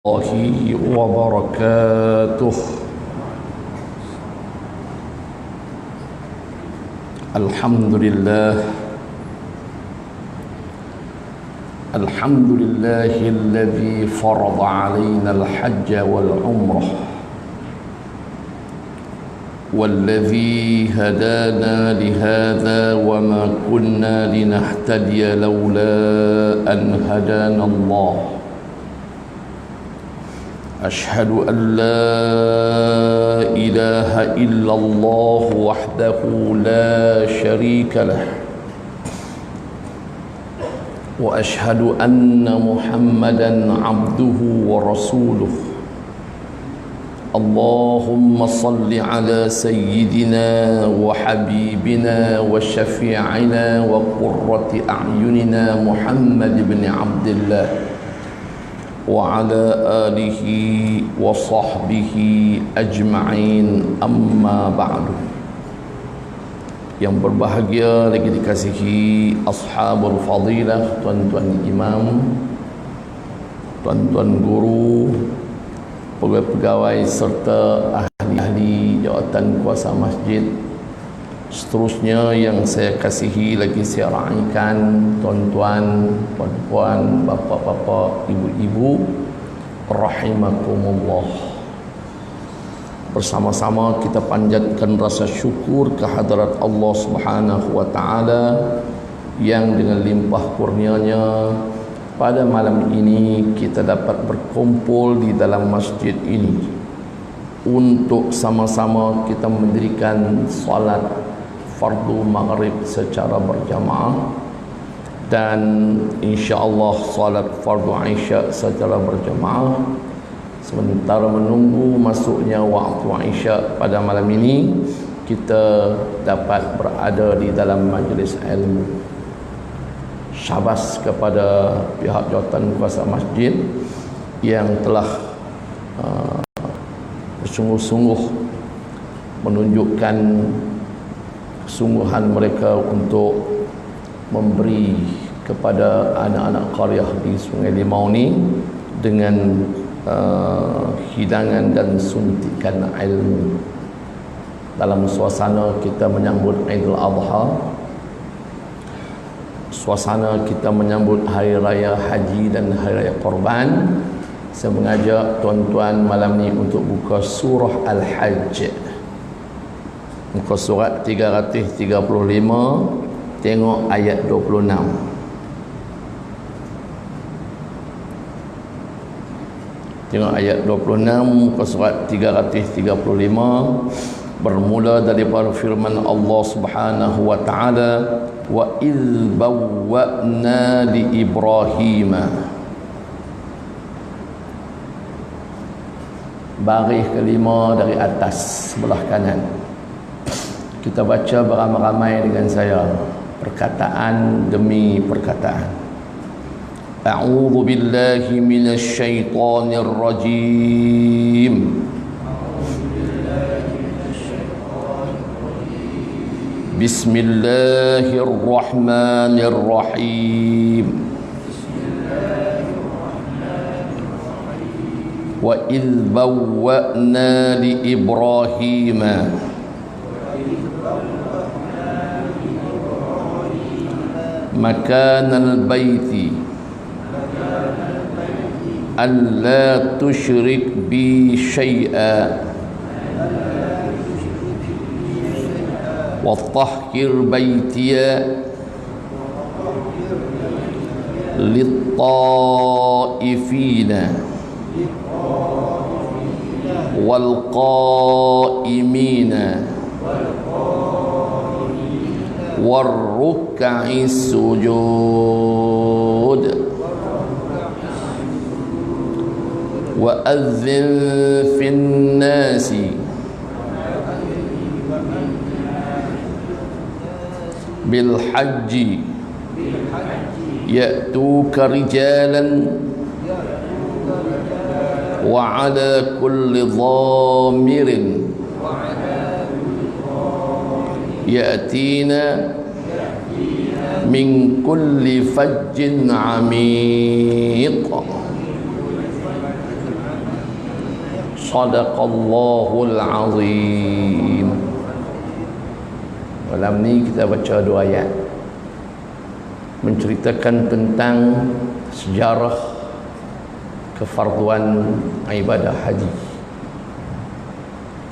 الله وبركاته. الحمد لله الذي فرض علينا الحج والعمرة والذي هدانا لهذا وما كنا لنهتدي لولا أن هدانا الله. أشهد أن لا إله إلا الله وحده لا شريك له، وأشهد أن محمدا عبده ورسوله. اللهم صل على سيدنا وحبيبنا وشفيعنا وقرة أعيننا محمد بن عبد الله وعلى آله وصحبه أجمعين. أما بعد. Yang berbahagia lagi dikasihi ashabul fadilah, tuan-tuan imam, tuan-tuan guru, pegawai-pegawai serta ahli-ahli jawatan kuasa masjid, seterusnya yang saya kasihi lagi saya raikan, tuan-tuan, puan-puan, bapa-bapa, ibu-ibu, rahimakumullah. Bersama-sama kita panjatkan rasa syukur kehadrat Allah Subhanahu wa taala yang dengan limpah kurnianya pada malam ini kita dapat berkumpul di dalam masjid ini untuk sama-sama kita mendirikan salat fardu maghrib secara berjamaah dan insya-Allah salat fardu isya secara berjamaah. Sementara menunggu masuknya waktu isya pada malam ini, kita dapat berada di dalam majlis ilmu. Syabas kepada pihak jawatan kuasa masjid yang telah bersungguh-sungguh menunjukkan kesungguhan mereka untuk memberi kepada anak-anak qaryah di Sungai Limau ni dengan hidangan dan suntikan ilmu dalam suasana kita menyambut Aidil Adha, suasana kita menyambut Hari Raya Haji dan Hari Raya Korban. Saya mengajak tuan-tuan malam ni untuk buka surah Al-Hajj, muka surat 335, tengok ayat 26. Tengok ayat 26 muka surat 335, bermula daripada firman Allah Subhanahu wa taala, wa idz bawwa'na li Ibrahim. Baris kelima dari atas sebelah kanan. Kita baca beramai-ramai dengan saya, perkataan demi perkataan. A'udzu billahi minasy syaithanir rajim. Bismillahirrahmanirrahim. Wa idz bawwa'na li Ibrahim makanal baiti alla tusyrik bi syai'a wa tahhir baitiya lit-ta'ifina wal qa'imina war ruk'is sujud wa adzin fin nasi bil haji ya'tuka rijalan wa ala kulli dhamirin ya'tina min kulli fajjin 'amiq Sadaqallahul azim. Malam ni kita baca 2 ayat menceritakan tentang sejarah kefarduan ibadah haji.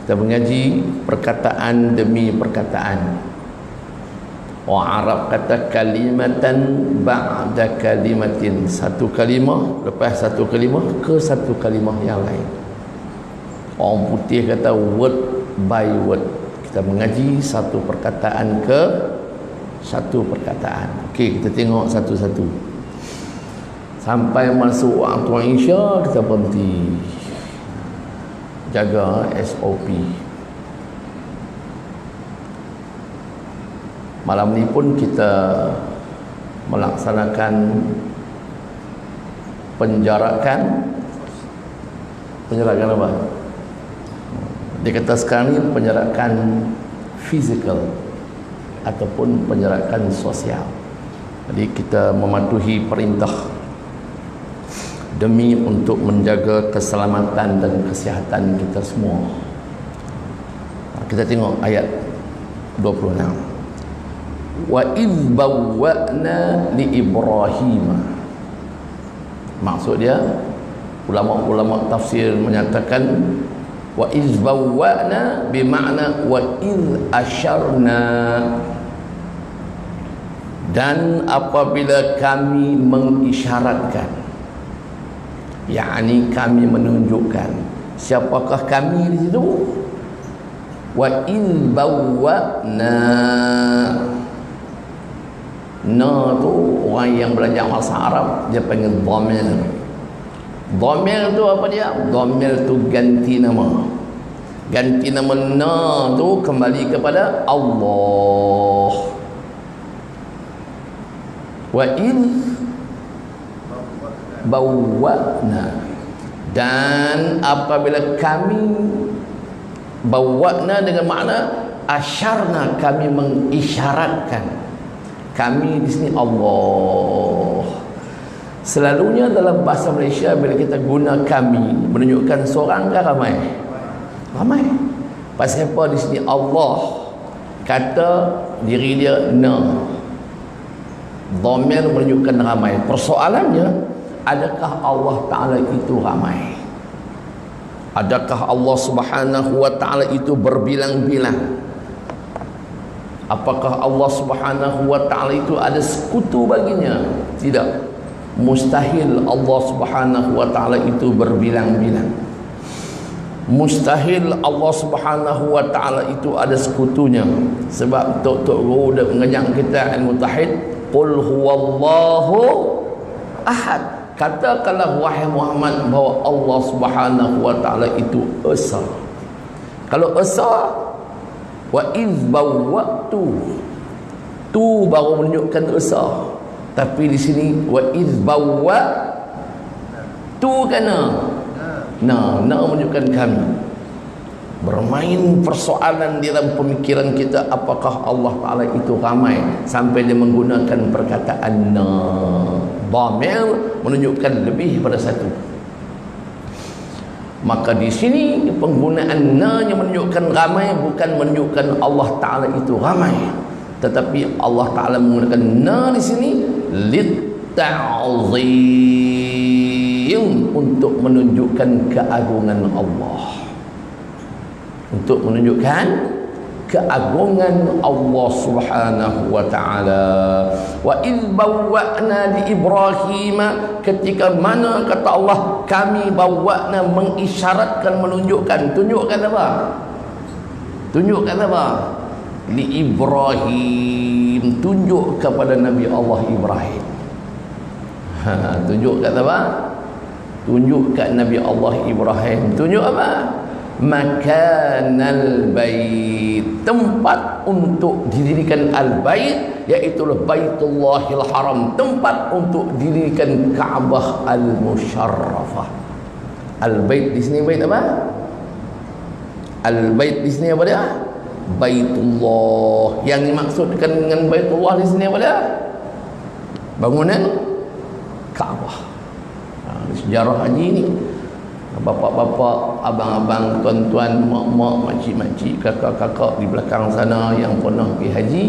Kita mengaji perkataan demi perkataan. Wa Arab kata kalimatan ba'da kalimatin, satu kalimah lepas satu kalimah ke satu kalimah yang lain. Orang putih kata word by word. Kita mengaji satu perkataan ke satu perkataan. Okey, kita tengok satu-satu. Sampai masuk waktu Isya kita berhenti. Jaga SOP. Malam ni pun kita melaksanakan penjarakan apa? Dia kata sekarang ni penjarakan fizikal ataupun penjarakan sosial. Jadi kita mematuhi perintah demi untuk menjaga keselamatan dan kesihatan kita semua. Kita tengok ayat 26. Wa idh bawwa'na li Ibrahim. Maksud dia, ulama-ulama tafsir menyatakan wa idh bawwa'na bermakna wa idh asyarna, dan apabila kami mengisyaratkan, yakni kami menunjukkan. Siapakah kami di situ? Wa idh bawwa'na, na tu orang yang belajar bahasa Arab dia panggil dhamir. Dhamir tu apa dia? Dhamir tu ganti nama. Ganti nama na tu kembali kepada Allah. Wa in bawwa'na, dan apabila kami bawwa'na dengan makna asyarna, kami mengisyaratkan. Kami di sini Allah. Selalunya dalam bahasa Malaysia bila kita guna kami menunjukkan seorang ke ramai? Ramai. Pasal apa di sini Allah kata diri dia na. Dhamir menunjukkan ramai. Persoalannya, adakah Allah Ta'ala itu ramai? Adakah Allah Subhanahu wa Ta'ala itu berbilang-bilang? Apakah Allah Subhanahu wa Ta'ala itu ada sekutu baginya? Tidak. Mustahil Allah Subhanahu wa Ta'ala itu berbilang-bilang. Mustahil Allah Subhanahu wa Ta'ala itu ada sekutunya. Sebab Tok Guru dah mengajar kita ilmu tauhid, qul huwallahu ahad. Katakanlah wahai Muhammad bahawa Allah Subhanahu wa Ta'ala itu esa. Kalau esa, wa idh bawwa'tu, tu baru menunjukkan esa. Tapi di sini wa idh bawwa'tu kana na menunjukkan kami. Bermain persoalan di dalam pemikiran kita, apakah Allah Ta'ala itu ramai sampai dia menggunakan perkataan na. Dhamir menunjukkan lebih pada satu. Maka di sini penggunaan na yang menunjukkan ramai bukan menunjukkan Allah Ta'ala itu ramai, tetapi Allah Ta'ala menggunakan na di sini litta'zim, untuk menunjukkan keagungan Allah, untuk menunjukkan keagungan Allah Subhanahu wa Ta'ala. Wa idh bawwa'na li Ibrahim, ketika mana kata Allah kami bawwa'na, mengisyaratkan, menunjukkan. Tunjukkan apa? Tunjukkan apa? Li Ibrahim, tunjuk kepada Nabi Allah Ibrahim. Tunjukkan apa? Tunjuk kat Nabi Allah Ibrahim. Tunjuk apa? Makanal bait, tempat untuk didirikan al-bait, iaitu Baitullahil Haram, tempat untuk didirikan Kaabah al-Musyarrafah. Al-bait di sini bait apa? Al-bait di sini apa dia? Baitullah. Yang dimaksudkan dengan Baitullah di sini apa dia? Bangunan Kaabah. Sejarah haji ni Bapak-bapak, abang-abang, tuan-tuan, mak-mak, makcik-makcik, kakak-kakak di belakang sana yang pernah pergi haji,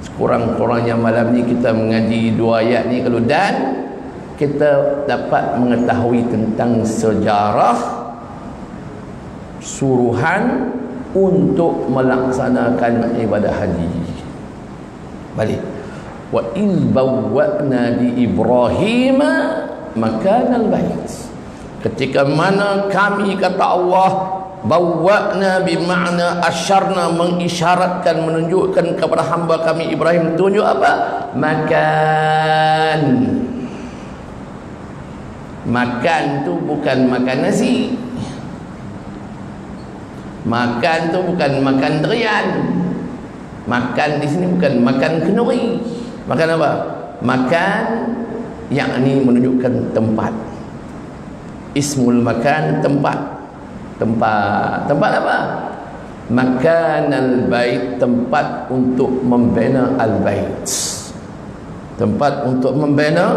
sekurang-kurangnya malam ni kita mengaji 2 ayat ni kalau, dan kita dapat mengetahui tentang sejarah suruhan untuk melaksanakan ibadah haji. Balik. Wa in bawwa'na li Ibrahim makanal bait. Ketika mana kami, kata Allah, bawwa'na bermakna asyarna, mengisyaratkan, menunjukkan kepada hamba kami Ibrahim, tunjuk apa? Makan. Makan tu bukan makan nasi. Makan tu bukan makan durian. Makan di sini bukan makan kenduri. Makan apa? Makan yang ini menunjukkan tempat. Ismul makan, tempat. Tempat apa? Makan al-bait, tempat untuk membina al-bait. Tempat untuk membina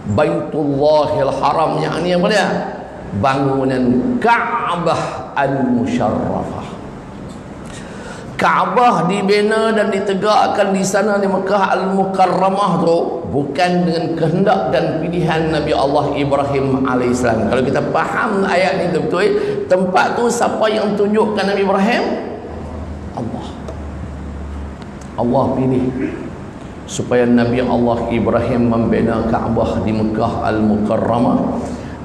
Baitullahil Haram, yang ini apa dia? Bangunan Ka'bah al-Musharrafah. Kaabah dibina dan ditegakkan di sana di Mekah Al-Mukarramah tu bukan dengan kehendak dan pilihan Nabi Allah Ibrahim AS. Kalau kita faham ayat ni betul, tempat tu siapa yang tunjukkan Nabi Ibrahim? Allah. Allah pilih supaya Nabi Allah Ibrahim membina Kaabah di Mekah Al-Mukarramah,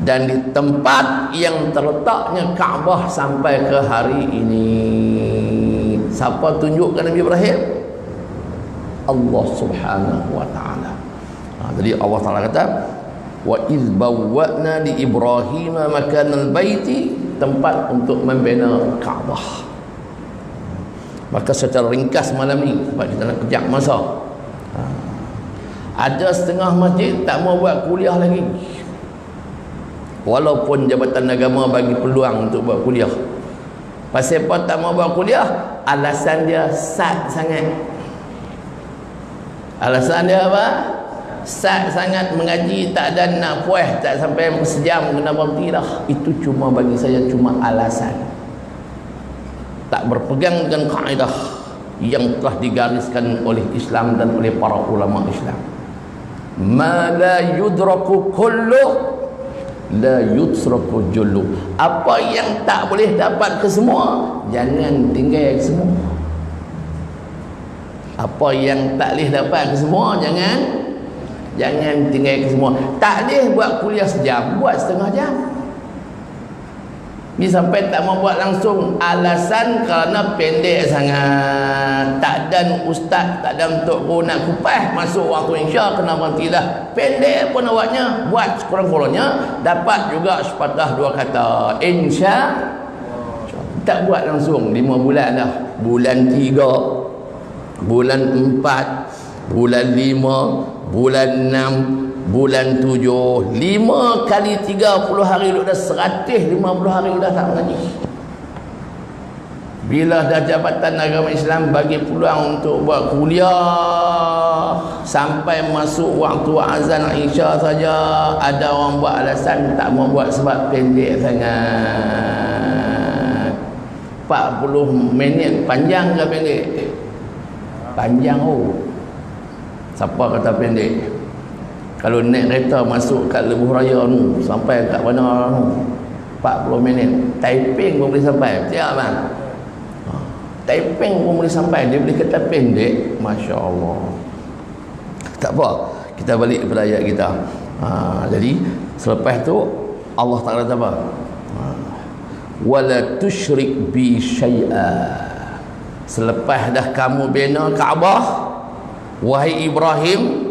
dan di tempat yang terletaknya Kaabah sampai ke hari ini. Siapa tunjukkan Nabi Ibrahim? Allah Subhanahu wa taala. Jadi Allah Taala kata, wa iz bawwa'na li Ibrahim makanal baiti, tempat untuk membina Kaabah. Maka secara ringkas malam ni, sebab kita nak kejap masa, ada setengah masjid tak mau buat kuliah lagi, walaupun Jabatan Agama bagi peluang untuk buat kuliah. Pasal apa tak mau buat kuliah? Alasan dia sat sangat. Alasan dia apa? Sat sangat, mengaji tak ada nak puas, tak sampai sejam kena berhenti dah. Itu cuma bagi saya cuma alasan. Tak berpegang dengan kaedah yang telah digariskan oleh Islam dan oleh para ulama Islam. Ma la yudraku kullu la yutraku jullu. Apa yang tak boleh dapat ke semua, jangan tinggal ke semua. Apa yang tak boleh dapat ke semua, jangan tinggal ke semua. Tak boleh buat kuliah sejam, buat setengah jam. Ni sampai tak mau buat langsung, alasan kerana pendek sangat, tak ada ustaz, tak ada untuk nak kupas masuk waktu insya, kena berhenti dah. Pendek pun awaknya buat sekurang-kurangnya dapat juga sepatah 2 kata insya. Tak buat langsung 5 bulan dah, bulan 3, bulan 4, bulan 5, bulan 6, bulan 7, 5 kali 30 hari dah 150 hari dah tak mengaji. Bila dah Jabatan Agama Islam bagi peluang untuk buat kuliah sampai masuk waktu azan Isya saja, ada orang buat alasan tak mau buat sebab pendek sangat. 40 minit panjang ke pendek? Panjang. Siapa kata pendek? Kalau naik kereta masuk kat Lebuh Raya tu sampai kat mana tu 40 minit. Taiping pun boleh sampai. Betul tak bang? Taiping pun boleh sampai. Dia boleh kata pendek. Masya Allah. Tak apa, kita balik kepada ayat kita. Jadi selepas tu Allah Ta'ala kata apa? Wala tusyrik bi syai'a. Selepas dah kamu bina Kaabah, wahai Ibrahim,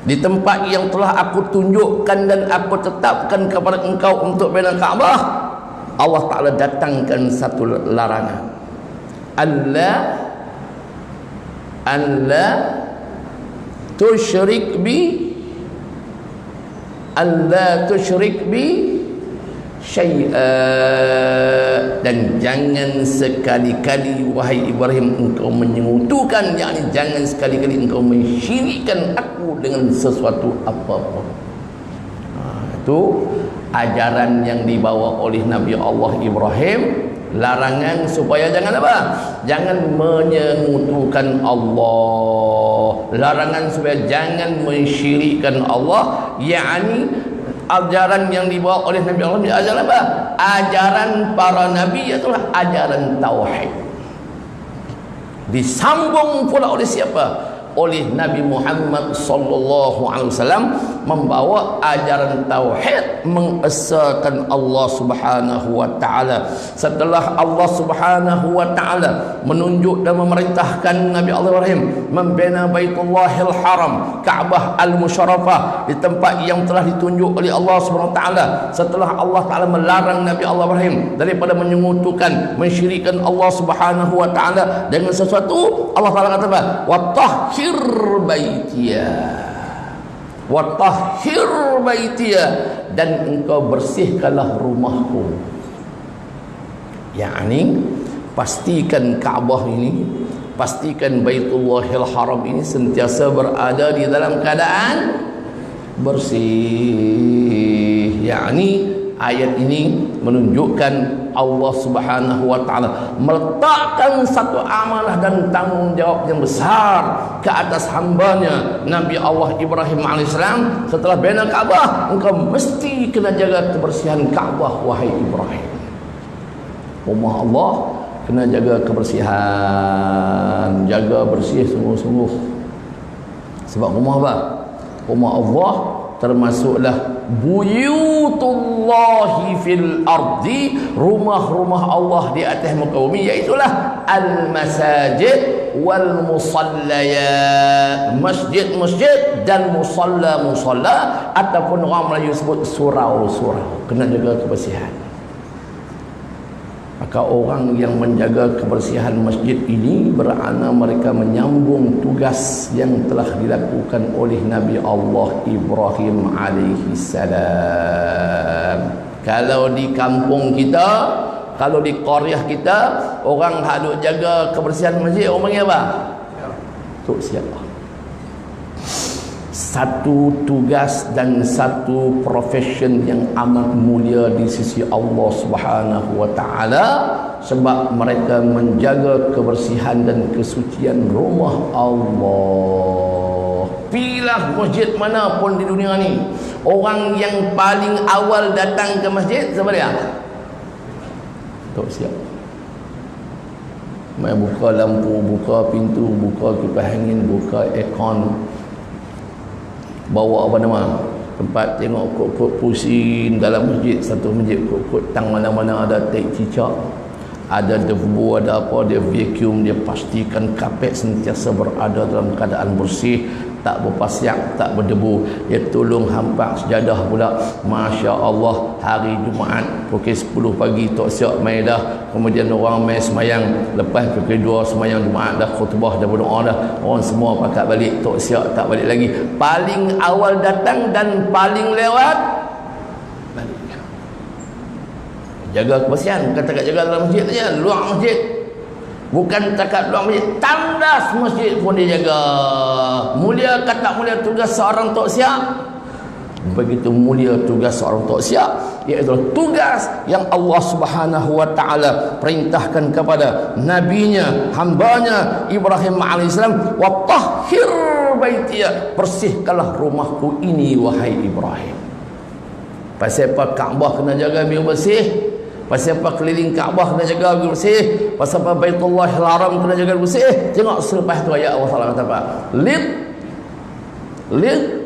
di tempat yang telah aku tunjukkan dan aku tetapkan kepada engkau untuk bina Kaabah, Allah Ta'ala datangkan satu larangan. Allah tusyrik bi syai'a, dan jangan sekali-kali wahai Ibrahim engkau menyekutukan, yakni jangan sekali-kali engkau mensyirikkan aku dengan sesuatu apa-apa. Itu ajaran yang dibawa oleh Nabi Allah Ibrahim. Larangan supaya jangan apa? Jangan menyekutukan Allah. Larangan supaya jangan mensyirikkan Allah. yakni ajaran yang dibawa oleh Nabi Allah ajaran apa? Ajaran para nabi, iaitu ajaran tauhid. Disambung pula oleh siapa? Oleh Nabi Muhammad sallallahu alaihi wasallam, membawa ajaran tauhid, mengesahkan Allah Subhanahu wa taala. Setelah Allah Subhanahu wa taala menunjuk dan memerintahkan Nabi Allah Ibrahim membina Baitullahil Haram, Kaabah Al-Musyarrafah, di tempat yang telah ditunjuk oleh Allah Subhanahu wa taala. Setelah Allah taala melarang Nabi Allah Ibrahim daripada menyekutukan, mensyirikkan Allah Subhanahu wa taala dengan sesuatu, Allah taala kata apa? Wa tahhir baitiya, dan engkau bersihkanlah rumahku. yakni pastikan Kaabah ini, pastikan Baitullahil Haram ini sentiasa berada di dalam keadaan bersih. yakni ayat ini menunjukkan Allah Subhanahu wa taala meletakkan satu amanah dan tanggungjawab yang besar ke atas hambanya Nabi Allah Ibrahim alaihissalam. Setelah bina Kaabah, engkau mesti kena jaga kebersihan Kaabah, wahai Ibrahim. Rumah Allah kena jaga kebersihan, jaga bersih sungguh-sungguh. Sebab rumah apa? Rumah Allah termasuklah buyutullahi fil ardi, rumah-rumah Allah di atas muka bumi, iaitulah al-masajid wal musallayat, masjid-masjid dan musalla-musalla, ataupun orang Melayu sebut surau-surau. Kena jaga kebersihan. Maka orang yang menjaga kebersihan masjid ini bermakna mereka menyambung tugas yang telah dilakukan oleh Nabi Allah Ibrahim alaihi salam. Kalau di kampung kita, kalau di qaryah kita, orang hadut jaga kebersihan masjid, orang panggil apa? Tok siapa? Satu tugas dan satu profession yang amat mulia di sisi Allah Subhanahu wa taala, sebab mereka menjaga kebersihan dan kesucian rumah Allah. Pilih masjid mana pun di dunia ni, orang yang paling awal datang ke masjid siapa dia? Tak siap. Mai buka lampu, buka pintu, buka kipas angin, buka aircon, bawa apa nama tempat tengok kot-kot pusing dalam masjid. Satu masjid kot-kot tang mana-mana ada tek cicak, ada debu, ada apa, dia vacuum, dia pastikan kapet sentiasa berada dalam keadaan bersih, tak berpasiak, tak berdebu. Dia tolong hampak sejadah pula. Masya Allah, hari Jumaat pukul 10 pagi tok siap mai dah, kemudian orang mai semayang, lepas pukul 2 semayang Jumaat dah, khutbah dah, berdoa dah, orang semua pakat balik, tok siap tak balik lagi. Paling awal datang dan paling lewat balik. Jaga kebersihan, bukan takat jaga dalam masjid saja, luar masjid. Bukan takat luar masjid, tandas masjid pun dia jaga. Mulia kata mulia tugas seorang tok siap. Begitu mulia tugas seorang tok siap, iaitu tugas yang Allah Subhanahu wa taala perintahkan kepada nabinya, hambanya Ibrahim alaihissalam, wa tahhir baitiya, bersihkanlah rumahku ini wahai Ibrahim. Pasal apa Kaabah kena jaga biar bersih? Pasal apa keliling Kaabah kena jaga biar bersih? Pasal apa Baitullahil Haram kena jaga bersih? Tengok selepas tu ayat Allah Taala kata apa? Lid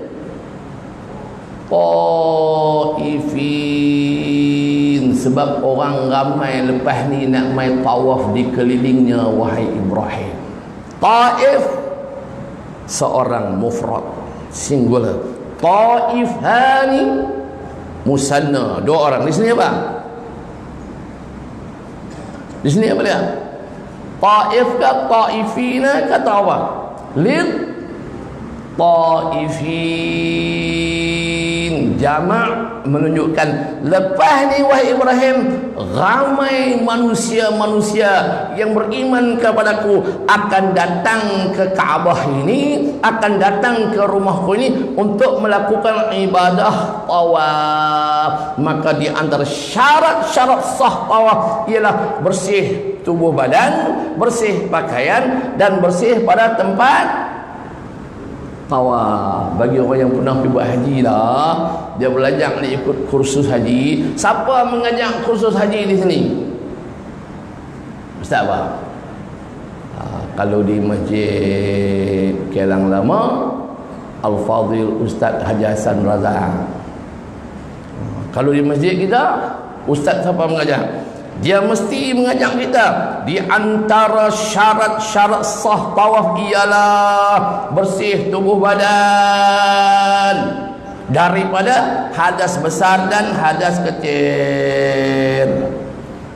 taifin, sebab orang ramai lepas ni nak mai tawaf di kelilingnya wahai Ibrahim. Taif seorang mufrad singular, taifani musanna dua orang. Di sini apa? Di sini apa dia? Taif ke taifina kata apa? Lid taifin, ini jamak menunjukkan lepas ni wahai Ibrahim, ramai manusia-manusia yang beriman kepadaku akan datang ke Kaabah ini, akan datang ke rumahku ini untuk melakukan ibadah tawaf. Maka di antara syarat-syarat sah tawaf ialah bersih tubuh badan, bersih pakaian, dan bersih pada tempat tawaf. Bagi orang yang pernah pergi buat haji lah, dia belajar dia ikut kursus haji. Siapa mengajar kursus haji di sini? Ustaz apa? Kalau di Masjid Kelang Lama, Al-Fadhil Ustaz Haji Hassan Razak. Kalau di masjid kita, ustaz siapa mengajar? Dia mesti mengajak kita. Di antara syarat-syarat sah tawaf ialah bersih tubuh badan daripada hadas besar dan hadas kecil.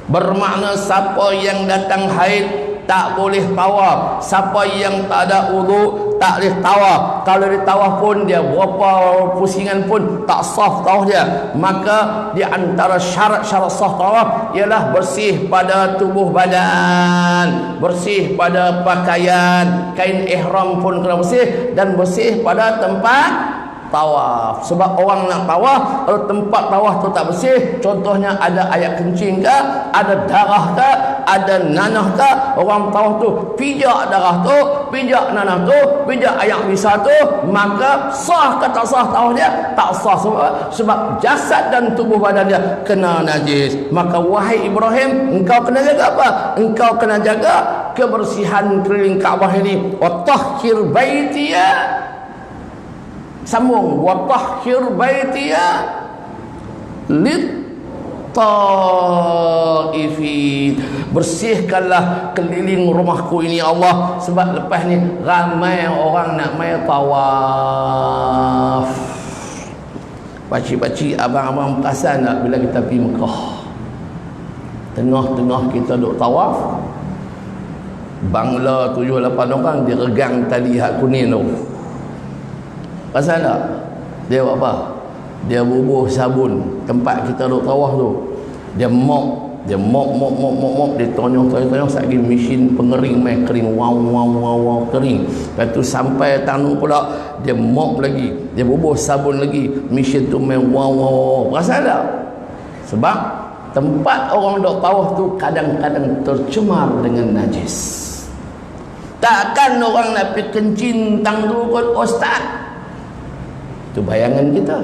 Bermakna siapa yang datang haid tak boleh tawaf, siapa yang tak ada wudu tak boleh tawaf. Kalau dia tawaf pun, dia berapa pusingan pun tak sah tawaf dia. Maka di antara syarat-syarat sah tawaf ialah bersih pada tubuh badan, bersih pada pakaian, kain ihram pun kena bersih, dan bersih pada tempat tawaf. Sebab orang nak tawaf, kalau tempat tawaf tu tak bersih, contohnya ada air kencing ke, ada darah ke, ada nanah ke, orang tawaf tu pijak darah tu, pijak nanah tu, pijak air bisa tu, maka sah ke tak sah tawaf dia? Tak sah. Sebab jasad dan tubuh badan dia kena najis. Maka wahai Ibrahim, engkau kena jaga apa? Engkau kena jaga kebersihan keliling Kaabah ini. Wa tahhir baitiya, sambung, wa tahhir baitiya lit taifin, bersihkanlah keliling rumahku ini Allah, sebab lepas ni ramai orang nak mai tawaf. Pakcik-pakcik, abang-abang perasan tak bila kita pergi Mekah, tengah-tengah kita duk tawaf, bangla 7-8 orang dia regang tali hak kuning tu. Pasal tak? Dia buat apa? Dia bubuh sabun tempat kita duk tawaf tu. Dia mop, dia mop, dia tonyong satgi mesin pengering mai kering, wow kering. Lepas tu sampai tanu pula dia mop lagi, dia bubuh sabun lagi, mesin tu mai wow. Pasal tak? Sebab tempat orang duk tawaf tu kadang-kadang tercemar dengan najis. Takkan orang nak pergi kencing tang tu kot ustaz? Itu bayangan kita.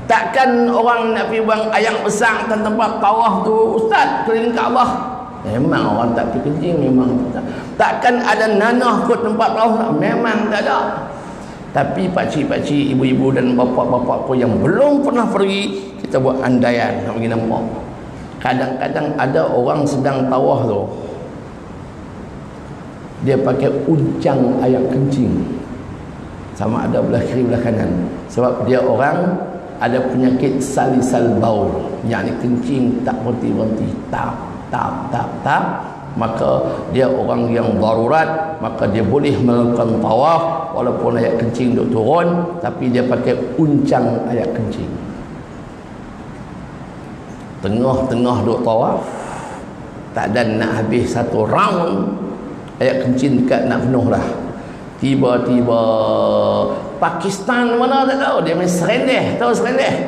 Takkan orang nak pergi buang air besar dan tempat tawaf tu ustaz keliling Kaabah? Memang orang tak pergi kencing, memang tak. Takkan ada nanah kot tempat tawaf? Memang tak ada. Tapi pakcik-pakcik, ibu-ibu dan bapa-bapa yang belum pernah pergi, kita buat andaian nak pergi nampak. Kadang-kadang ada orang sedang tawaf tu, dia pakai uncang air kencing, sama ada belah kiri belah kanan. Sebab dia orang ada penyakit salisal baul, yakni kencing tak berhenti-berhenti, tap. Maka dia orang yang darurat, maka dia boleh melakukan tawaf walaupun ayat kencing duk turun, tapi dia pakai uncang ayat kencing. Tengah-tengah duk tawaf, tak ada nak habis satu round, ayat kencing dekat nak penuh dah. Tiba-tiba Pakistan mana tak tahu, dia main serendeh. Tahu serendeh?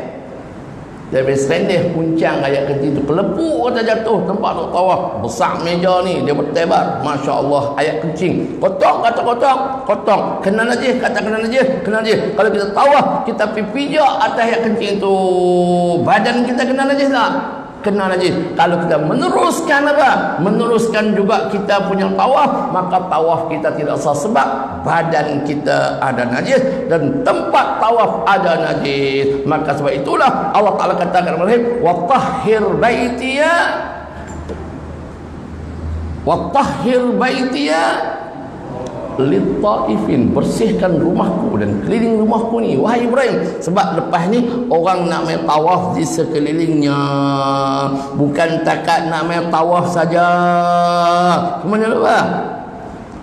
Dia main serendeh, puncang ayat kencing tu kelepuk kata jatuh tempat tu tawaf. Besar meja ni, dia bertebar, Masya Allah, ayat kencing. Kotak kata kotak. Kena najis kata kena najis. Kalau kita tawaf, kita pijak atas ayat kencing tu, badan kita kena najis tak? Kena najis. Kalau kita meneruskan apa? Meneruskan juga kita punya tawaf, maka tawaf kita tidak sah sebab badan kita ada najis dan tempat tawaf ada najis. Maka sebab itulah Allah Ta'ala katakan kepada kita, wa tahhir baitiya lit-taifin, bersihkan rumahku dan keliling rumahku ni wahai Ibrahim. Sebab lepas ni orang nak main tawaf di sekelilingnya, bukan takat nak main tawaf saja. Semuanya lupa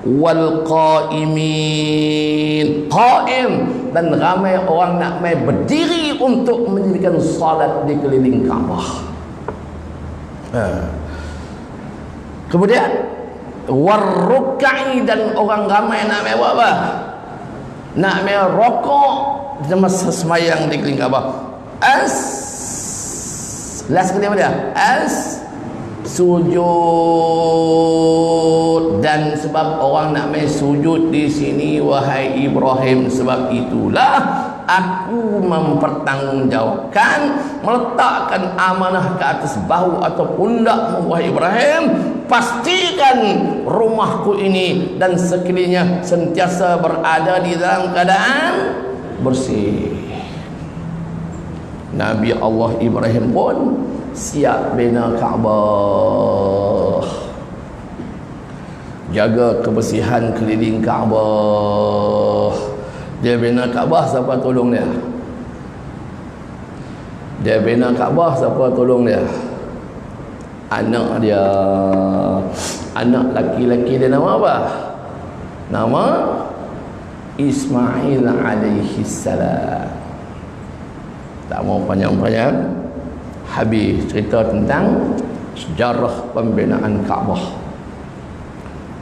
wal qaimin, qaim, dan ramai orang nak mai berdiri untuk mendirikan salat di keliling Kaabah. Kemudian warrukai, dan orang ramai nak mai buat apa? Nak mai rokok semasa sembahyang di keliling Kaabah. Last kali apa dia? Sujud. Dan sebab orang nak main sujud di sini, wahai Ibrahim, sebab itulah aku mempertanggungjawabkan, meletakkan amanah ke atas bahu atau pundakmu, wahai Ibrahim. Pastikan rumahku ini dan sekelilingnya sentiasa berada di dalam keadaan bersih. Nabi Allah Ibrahim pun siap bina Kaabah, jaga kebersihan keliling Kaabah. Dia bina Kaabah, siapa tolong dia? Dia bina Kaabah, siapa tolong dia? Anak dia. Anak laki-laki dia nama apa? Nama Ismail alaihi salam. Tak mau panjang-panjang, habis cerita tentang sejarah pembinaan Kaabah.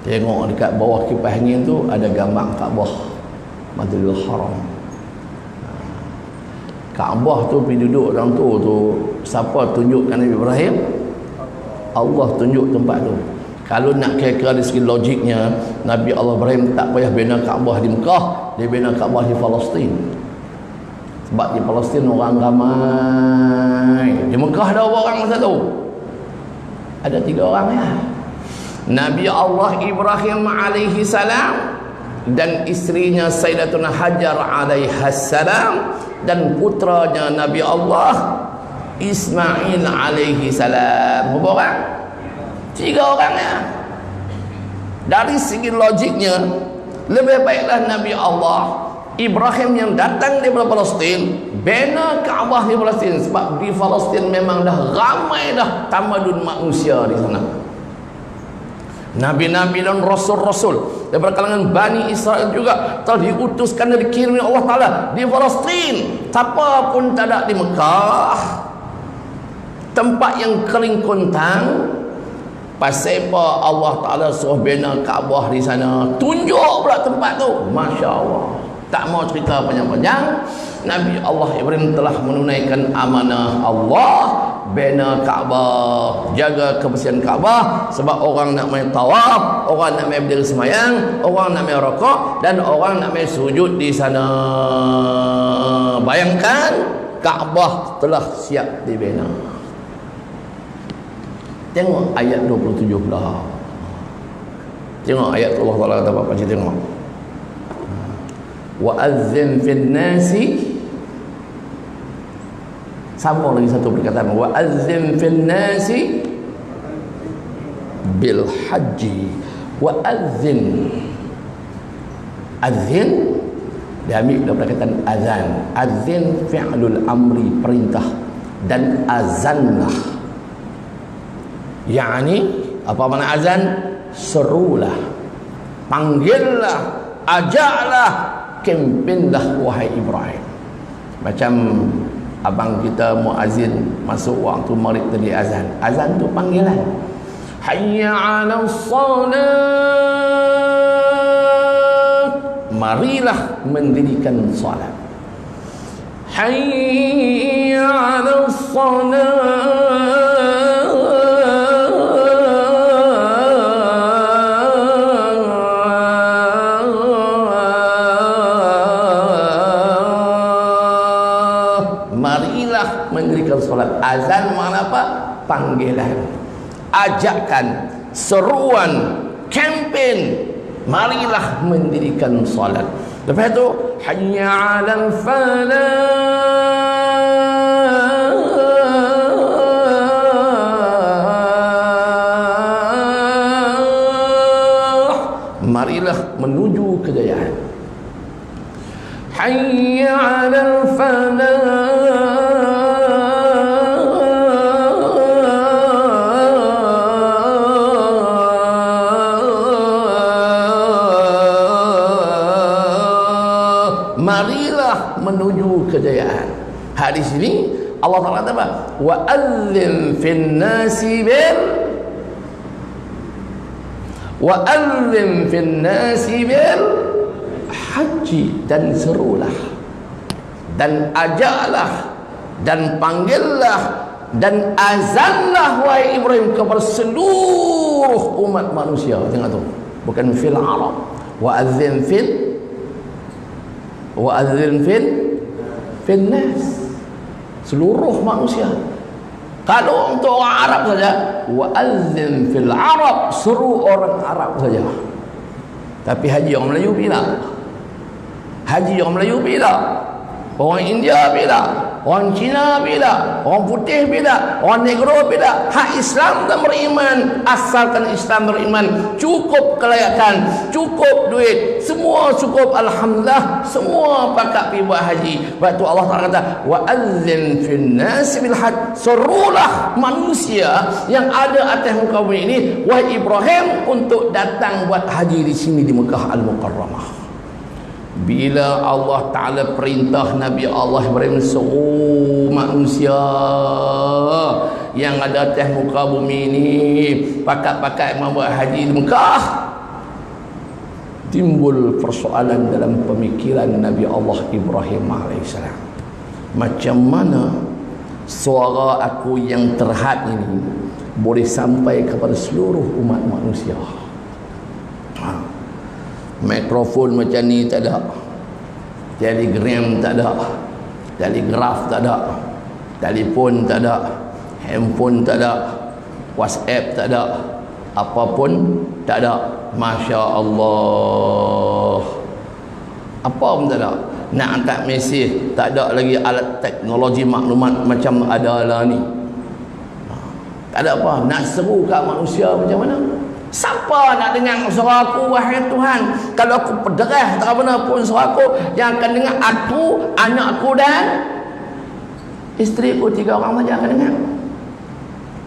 Tengok dekat bawah kipas angin tu ada gambar Kaabah, Masjidil Haram. Kaabah tu pergi duduk orang tu siapa tunjukkan Nabi Ibrahim? Allah tunjuk tempat tu. Kalau nak kira-kira dari segi logiknya, Nabi Allah Ibrahim tak payah bina Kaabah di Mekah, dia bina Kaabah di Palestin. Sebab di Palestin orang ramai. Di Mekah ada berapa orang masa tu? Ada 3 orang ya. Nabi Allah Ibrahim alaihi salam dan isterinya Sayyidatuna Hajar alaihi salam dan putranya Nabi Allah Ismail alaihi salam. Berapa orang? 3 orang ya. Dari segi logiknya, lebih baiklah Nabi Allah Ibrahim yang datang daripada Palestin bina Kaabah di Palestin, sebab di Palestin memang dah ramai dah tamadun manusia di sana. Nabi-nabi dan rasul-rasul daripada kalangan Bani Israel juga telah diutuskan dan dikirim oleh Allah Ta'ala di Palestin. Siapa pun tak ada di Mekah, tempat yang kering kontang. Pasal apa Allah Ta'ala suruh bina Kaabah di sana? Tunjuk pula tempat tu. Masya Allah. Tak mau cerita panjang-panjang, Nabi Allah Ibrahim telah menunaikan amanah Allah, bina Kaabah, jaga kebersihan Kaabah. Sebab orang nak main tawaf, orang nak main berdiri semayang, orang nak main rokok, dan orang nak main sujud di sana. Bayangkan Kaabah telah siap dibina. Tengok ayat 27 pula. Tengok ayat Allah Ta'ala kata apa? Pakcik tengok. Wa'adzim fin nasi, sama lagi satu perkataan, wa'adzim fin nasi bil haji. Wa'adzim, adzin diambil daripada perkataan azan. Adzin fi'lul amri, perintah, dan azanlah, yakni apa makna azan? Serulah, panggillah, ajaklah, kempenlah wahai Ibrahim. Macam abang kita muazzin masuk waktu maghrib tadi azan. Azan tu panggilan. Hayya 'alas salat. Marilah mendirikan salat. Hayya 'alas salat. Mendirikan solat. Azan makna apa? Panggilan, ajakan, seruan, kempen. Marilah mendirikan solat. Lepas itu hayya 'alal falah. Marilah menuju kejayaan. Hayya 'alal falah. marilah menuju kejayaan. Hadis ini Allah Taala kata apa? Wa adzin fin nasi bil haji, dan serulah dan ajaklah dan panggillah dan azanlah wahai Ibrahim kepada seluruh umat manusia. Tengok tu, bukan fil Arab. Wa adzin fil nas, seluruh manusia. Kalau untuk orang Arab saja, wa adzin fil Arab, seru orang Arab saja. Tapi haji orang Melayu bila? Haji orang Melayu bila? Orang India bila? Orang Cina bila? Orang putih bila? Orang negro bila? Hak Islam dan beriman, asalkan Islam beriman, cukup kelayakan, cukup duit, semua cukup, alhamdulillah, semua pakat pergi buat haji. Sebab tu Allah Taala kata wa adzin fin nas bil hajj, serulah manusia yang ada atas muka bumi ini wahai Ibrahim untuk datang buat haji di sini di Mekah Al-Mukarramah. Bila Allah Ta'ala perintah Nabi Allah Ibrahim, seluruh manusia yang ada atas muka bumi ini pakat-pakat membuat haji di Mekah, timbul persoalan dalam pemikiran Nabi Allah Ibrahim AS. Macam mana suara aku yang terhad ini boleh sampai kepada seluruh umat manusia? Mikrofon macam ni tak ada, telegram tak ada, telegraf tak ada, telefon tak ada, handphone tak ada, WhatsApp tak ada, apapun tak ada. Masya Allah, apa pun tak ada. Nak hantar mesej tak ada lagi alat teknologi maklumat macam ada lah ni. Tak ada apa. Nak seru kat manusia macam mana? Siapa nak dengar suara aku wahai Tuhan? Kalau aku pederah tak benar pun suara aku, yang akan dengar aku, anak aku dan isteri aku, 3 orang saja akan dengar.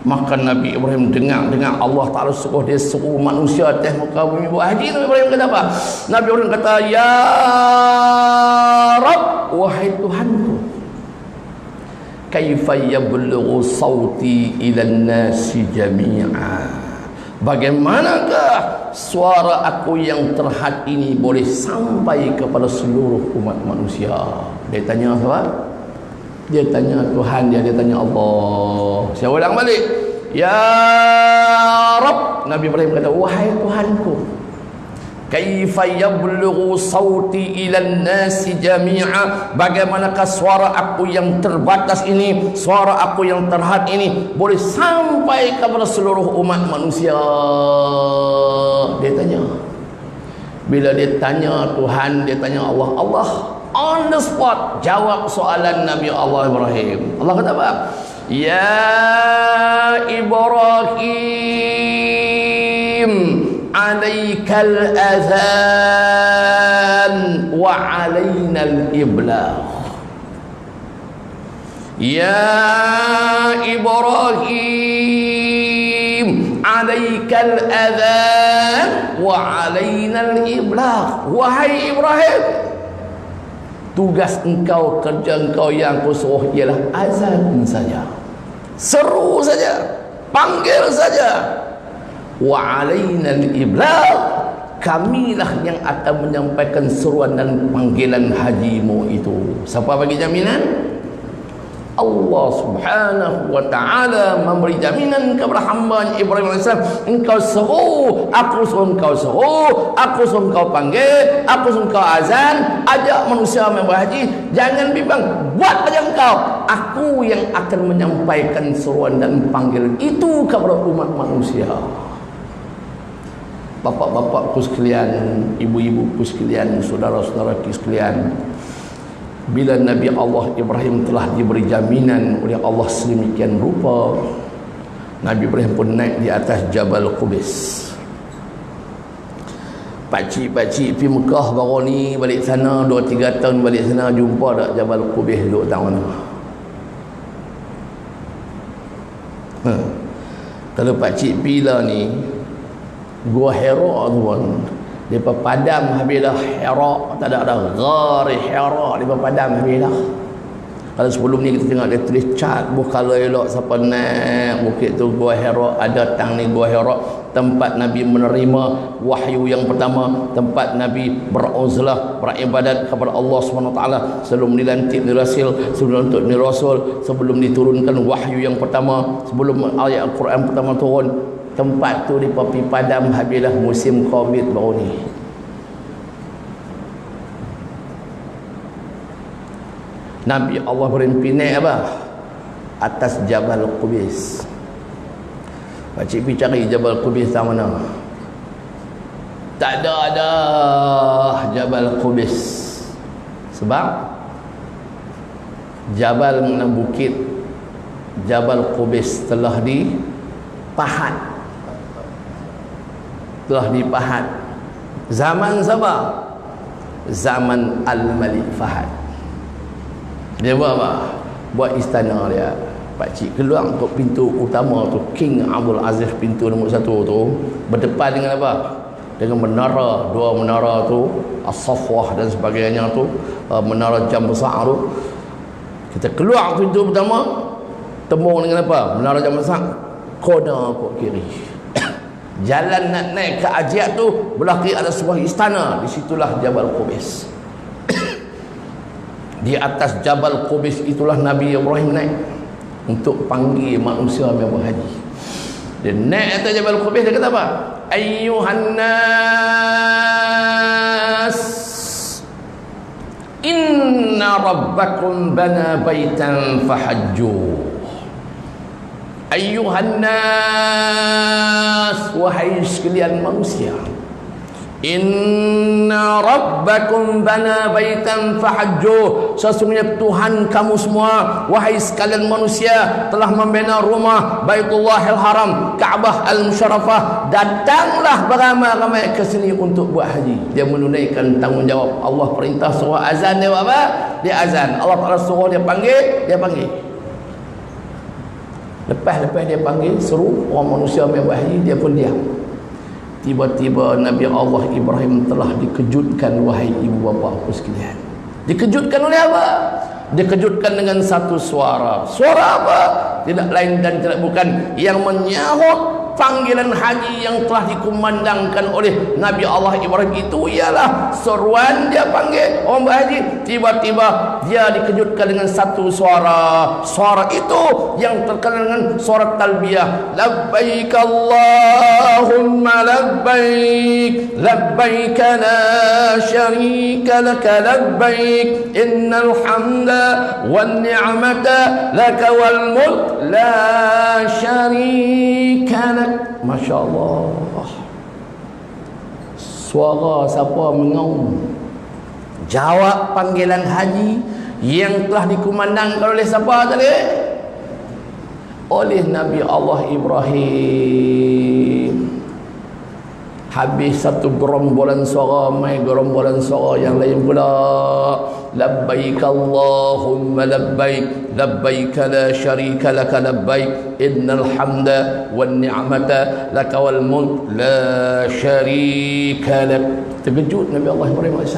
Maka Nabi Ibrahim dengar Allah Ta'ala suruh dia suruh manusia atas muka bumi buat haji. Nabi Ibrahim kata apa? Nabi Ibrahim kata, ya Rabb, wahai Tuhanku, kaifa yablughu sauti ila nasi jami'a, bagaimanakah suara aku yang terhad ini boleh sampai kepada seluruh umat manusia? Dia tanya apa? Dia tanya Tuhan dia tanya Allah. Saya ulang balik. Ya Rabb, Nabi Ibrahim kata, wahai Tuhanku, kaifa yablughu sauti ila nasi jami'a, bagaimanakah suara aku yang terbatas ini, suara aku yang terhad ini boleh sampai kepada seluruh umat manusia? Dia tanya. Bila dia tanya Tuhan, dia tanya Allah, Allah on the spot jawab soalan Nabi Allah Ibrahim. Allah kata apa? Ya Ibrahim, alaikal azan wa alainal iblagh. Ya Ibrahim, alaikal azan wa alainal iblagh. Wahai Ibrahim, tugas engkau, kerja engkau yang aku suruh ialah azan saja, seru saja, panggil saja. Wa alainal iblagh, kamilah yang akan menyampaikan seruan dan panggilan hajimu itu. Siapa bagi jaminan? Allah Subhanahu wa ta'ala memberi jaminan kepada hamba Ibrahim AS. Engkau seru, aku suruh engkau seru, aku suruh engkau panggil, aku suruh engkau azan, ajak manusia membuat haji. Jangan bimbang, buat saja engkau. Aku yang akan menyampaikan seruan dan panggilan itu kepada umat manusia. Bapak-bapakku sekalian, ibu-ibuku sekalian, saudara-saudaraku sekalian, bila Nabi Allah Ibrahim telah diberi jaminan oleh Allah sedemikian rupa, Nabi Ibrahim pun naik di atas Jabal Qubis. Pakcik-pakcik pergi Mekah baru ni, balik sana 2-3 tahun balik sana, jumpa tak Jabal Qubis duduk tak mana? Kalau pakcik pergi lah ni Gua Hira tu pun, Depa padam habilah Hira, tak ada ghari Hira, depa padam habilah. Kalau sebelum ni kita tengok dia tulis cat kalau elok siapa naik bukit tu Gua Hira, ada tang ni Gua Hira, tempat Nabi menerima wahyu yang pertama, tempat Nabi beruzlah, beribadat kepada Allah SWT sebelum dilantik ni Rasul, sebelum untuk ni Rasul, sebelum diturunkan wahyu yang pertama, sebelum ayat Al-Quran pertama turun. Tempat tu di Papi padam habilah musim Covid baru ni. Nabi Allah bermimpi naik apa? Atas Jabal Qubis. Pakcik pergi cari Jabal Qubis tak mana? Tak ada Jabal Qubis. Sebab Jabal mana bukit Jabal Qubis telah dipahat. Zaman siapa? Zaman Al-Malik Fahad. Dia buat apa? Buat istana dia. Pakcik keluar untuk pintu utama tu, King Abdul Aziz, pintu nombor 1 tu, berdepan dengan apa? Dengan menara, 2 menara tu, As-Safwah dan sebagainya tu, menara jam besar tu. Kita keluar pintu pertama, tembung dengan apa? Menara jam besar, kona kok kiri. Jalan nak naik ke Ajiat tu, belah kiri ada sebuah istana, di situlah Jabal Qubis. Di atas Jabal Qubis itulah Nabi Ibrahim naik untuk panggil manusia yang berhaji. Dia naik atas Jabal Qubis, dia kata apa? Ayyuhan nas, inna rabbakum bana baitan fahajju. Ayyuhan nas, wahai sekalian manusia, inna rabbakum bana baitan fahajju, sesungguhnya Tuhan kamu semua wahai sekalian manusia telah membina rumah Baitullahil Haram, Kaabah Al-Musharrafah. Datanglah beramai-ramai ke sini untuk buat haji. Dia menunaikan tanggungjawab. Allah perintah suruh azan, dia buat apa? Dia azan. Allah Taala suruh dia panggil, dia panggil. Lepas dia panggil, seru orang manusia yang buat haji, dia pun diam. Tiba-tiba Nabi Allah Ibrahim telah dikejutkan, wahai ibu bapa aku sekalian. Dikejutkan oleh apa? Dikejutkan dengan satu suara. Suara apa? Tidak lain dan tidak bukan yang menyahut panggilan haji yang telah dikumandangkan oleh Nabi Allah Ibrahim itu ialah seruan dia panggil orang berhaji. Tiba-tiba dia dikejutkan dengan satu suara. Suara itu yang terkenal dengan suara talbiyah. Labbaik Allahumma labbaik, labbaik la syarika laka labbaik, innal hamda wan ni'mata laka wal mulk la syarika lak. Masya Allah, suara siapa mengaum jawab panggilan haji yang telah dikumandangkan oleh siapa tadi? Oleh Nabi Allah Ibrahim. Habis satu gerombolan suara, mai gerombolan suara yang lain pula. Labbaik Allahumma labbaik, labbaik la syarika laka labbaik, innal hamda wan ni'mata laka wal mulk la syarika lak. Terkejut Nabi Allah Ibrahim AS.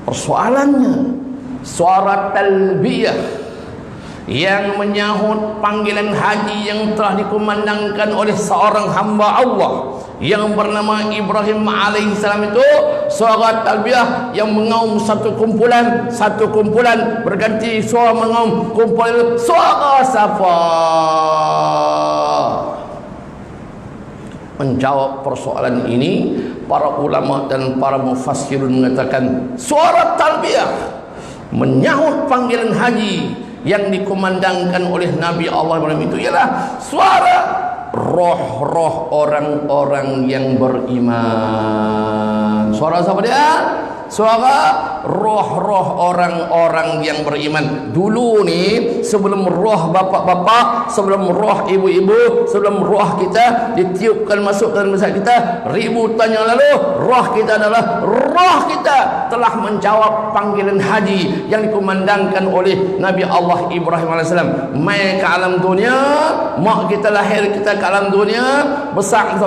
Persoalannya suara talbiyah yang menyahut panggilan haji yang telah dikumandangkan oleh seorang hamba Allah yang bernama Ibrahim alaihissalam itu, suara talbiyah yang mengaum satu kumpulan berganti suara mengaum kumpulan. Suara siapa? Menjawab persoalan ini, para ulama dan para mufassirun mengatakan suara talbiyah menyahut panggilan haji yang dikumandangkan oleh Nabi Allah Ibrahim itu ialah suara roh-roh orang-orang yang beriman. Suara siapa dia? Suara roh-roh orang-orang yang beriman. Dulu ni sebelum roh bapak-bapak, sebelum roh ibu-ibu, sebelum roh kita ditiupkan masuk dalam jasad kita ribuan yang lalu, roh kita adalah roh kita telah menjawab panggilan haji yang dikumandangkan oleh Nabi Allah Ibrahim AS. Mai ke alam dunia, mak kita lahir kita ke alam dunia, besar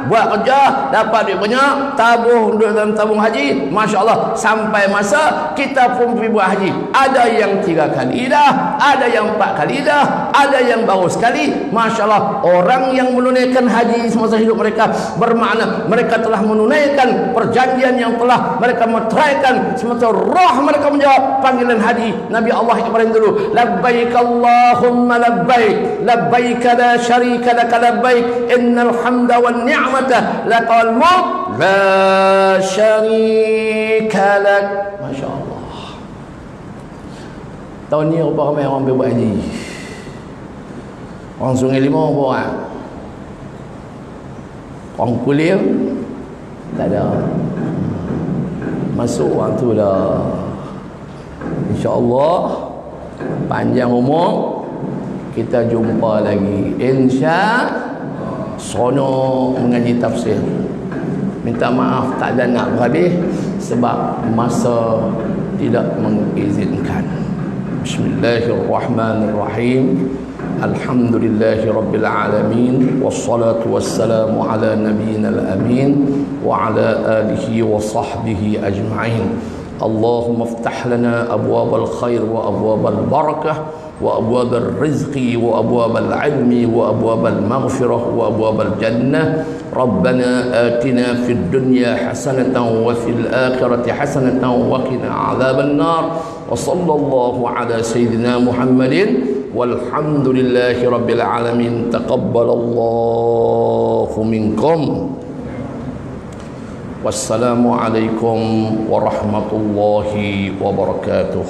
buat kerja, dapat duit banyak, tabung dalam tabung haji, Masya Allah, sampai masa kita pun pergi buat haji. Ada yang 3 kali dah, ada yang 4 kali dah, ada yang baru sekali. Masya Allah, orang yang menunaikan haji semasa hidup mereka bermakna mereka telah menunaikan perjanjian yang telah mereka meteraikan semasa roh mereka menjawab panggilan haji Nabi Allah Ibrahim dulu. Labbaik Allahumma labbaik, labbaik la syarika laka labbaik, innal hamda wan ni'mata lakal mulk la syarika lak. Masya Allah. Tahun ni berapa ramai orang buat haji? Orang Sungai Limau berapa orang? Orang Kulim tak ada. Masuk orang tu dah. InsyaAllah panjang umur kita jumpa lagi. Sono mengaji tafsir. Minta maaf tak ada nak habis sebab masa tidak mengizinkan. Bismillahirrahmanirrahim. Alhamdulillahi Rabbil Alamin. Wassalatu wassalamu ala nabiyyina al-amin wa ala alihi wa sahbihi ajma'in. Allahumma iftah lana abwabal khair wa abwabal barakah wa abwabal rizqi wa abwabal ilmi wa abwabal maghfirah wa abwabal jannah. Rabbana atina fid dunya hasanatan wa fil akhirati hasanatan wa qina adzaban nar. Wa sallallahu ala sayyidina Muhammadin walhamdulillahi rabbil alamin. Taqabbalallahu minkum. Wassalamualaikum warahmatullahi wabarakatuh.